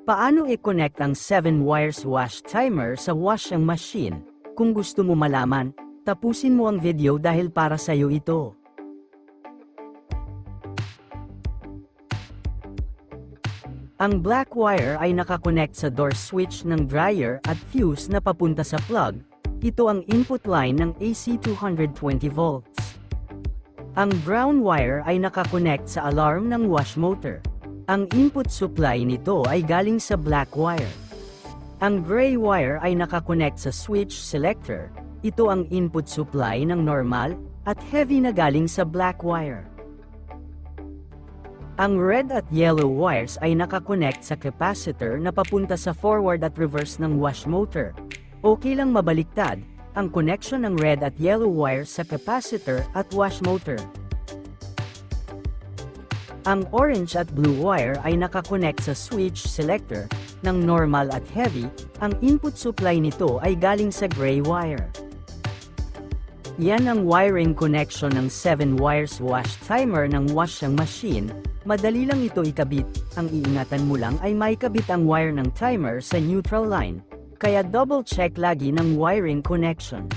Paano i-connect ang 7 wires wash timer sa washing machine? Kung gusto mo malaman, tapusin mo ang video dahil para sa'yo ito. Ang black wire ay nakakonect sa door switch ng dryer at fuse na papunta sa plug. Ito ang input line ng AC 220 volts. Ang brown wire ay nakakonect sa alarm ng wash motor. Ang input supply nito ay galing sa black wire. Ang gray wire ay nakakonect sa switch selector. Ito ang input supply ng normal at heavy na galing sa black wire. Ang red at yellow wires ay nakakonect sa capacitor na papunta sa forward at reverse ng wash motor. Okay lang mabaliktad ang connection ng red at yellow wires sa capacitor at wash motor. Ang orange at blue wire ay nakakonect sa switch selector ng normal at heavy. Ang input supply nito ay galing sa gray wire. Yan ang wiring connection ng 7 wires wash timer ng washing machine. Madali lang ito ikabit, ang iingatan mo lang ay maikabit ang wire ng timer sa neutral line, kaya double check lagi ng wiring connection.